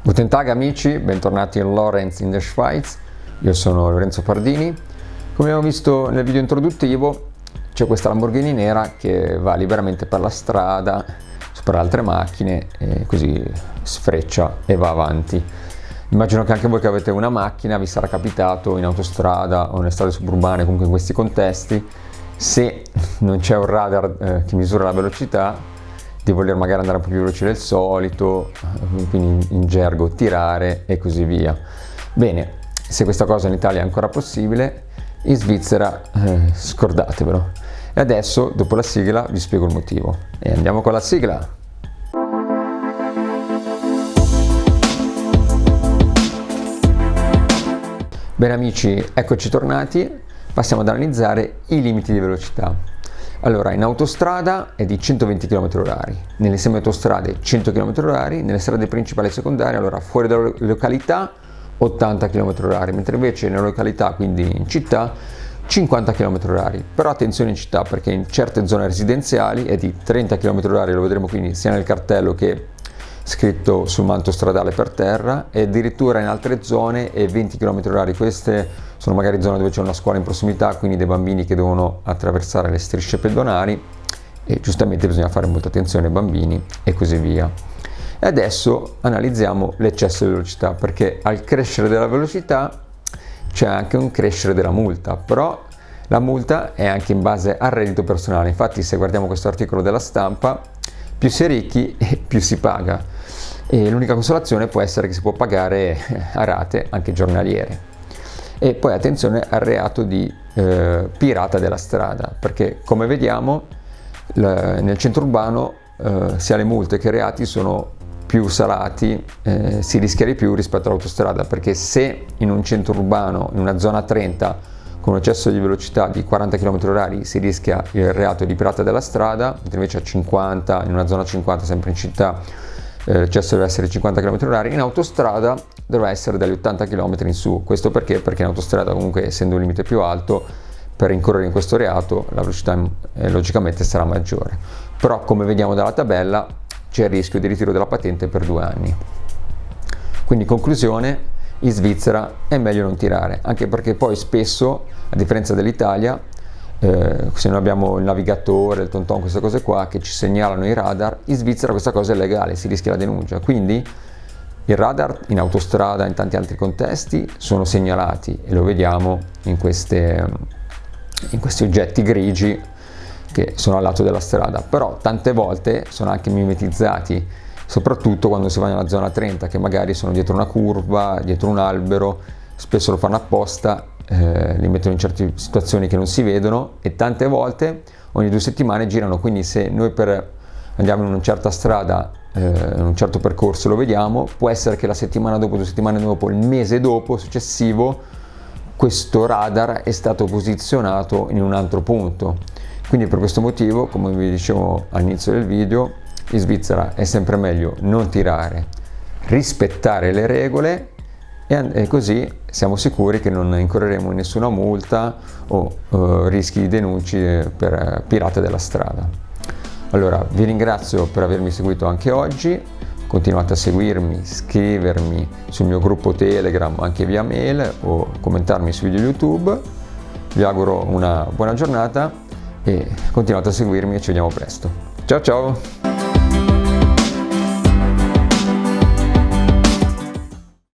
Guten Tag amici, bentornati in Lorenz in der Schweiz. Io sono Lorenzo Pardini. Come abbiamo visto nel video introduttivo, c'è questa Lamborghini nera che va liberamente per la strada, supera altre macchine e così sfreccia e va avanti. Immagino che anche voi che avete una macchina vi sarà capitato in autostrada o nelle strade suburbane, comunque in questi contesti, se non c'è un radar che misura la velocità, di voler magari andare un po' più veloce del solito, quindi in gergo tirare e così via. Bene, se questa cosa in Italia è ancora possibile, in Svizzera scordatevelo. E adesso, dopo la sigla, vi spiego il motivo. E andiamo con la sigla! Bene amici, eccoci tornati. Passiamo ad analizzare i limiti di velocità. Allora, in autostrada è di 120 km/h, nelle semi-autostrade 100 km/h, nelle strade principali e secondarie, allora fuori dalla località 80 km/h, mentre invece nella località, quindi in città, 50 km/h. Però attenzione in città, perché in certe zone residenziali è di 30 km/h, lo vedremo quindi sia nel cartello che scritto sul manto stradale per terra, e addirittura in altre zone è 20 km/h. Queste sono magari zone dove c'è una scuola in prossimità, quindi dei bambini che devono attraversare le strisce pedonali e giustamente bisogna fare molta attenzione ai bambini e così via. E adesso analizziamo l'eccesso di velocità, perché al crescere della velocità c'è anche un crescere della multa, però la multa è anche in base al reddito personale. Infatti, se guardiamo questo articolo della Stampa, più si è ricchi e più si paga, e l'unica consolazione può essere che si può pagare a rate anche giornaliere. E poi attenzione al reato di pirata della strada, perché come vediamo nel centro urbano sia le multe che i reati sono più salati, si rischia di più rispetto all'autostrada, perché se in un centro urbano, in una zona 30, con un eccesso di velocità di 40 km/h si rischia il reato di pirata della strada, mentre invece a 50, in una zona 50 sempre in città, l'eccesso deve essere 50 km/h, in autostrada dovrà essere dagli 80 km in su. Questo perché? Perché in autostrada, comunque, essendo un limite più alto, per incorrere in questo reato la velocità logicamente sarà maggiore. Però, come vediamo dalla tabella, c'è il rischio di ritiro della patente per 2 anni. Quindi, conclusione, in Svizzera è meglio non tirare, anche perché poi spesso, a differenza dell'Italia, se noi abbiamo il navigatore, il TomTom, queste cose qua che ci segnalano i radar, in Svizzera questa cosa è legale, si rischia la denuncia. Quindi il radar in autostrada, in tanti altri contesti, sono segnalati e lo vediamo in questi oggetti grigi che sono al lato della strada, però tante volte sono anche mimetizzati, soprattutto quando si va nella zona 30, che magari sono dietro una curva, dietro un albero, spesso lo fanno apposta, li mettono in certe situazioni che non si vedono, e tante volte ogni 2 settimane girano. Quindi se noi andiamo in una certa strada, in un certo percorso, lo vediamo, può essere che la settimana dopo, 2 settimane dopo, il mese dopo, successivo, questo radar è stato posizionato in un altro punto. Quindi per questo motivo, come vi dicevo all'inizio del video, in Svizzera è sempre meglio non tirare, rispettare le regole, e così siamo sicuri che non incorreremo in nessuna multa o rischi di denunce per pirate della strada. Allora, vi ringrazio per avermi seguito anche oggi, continuate a seguirmi, scrivermi sul mio gruppo Telegram, anche via mail, o commentarmi su video YouTube. Vi auguro una buona giornata e continuate a seguirmi e ci vediamo presto. Ciao ciao!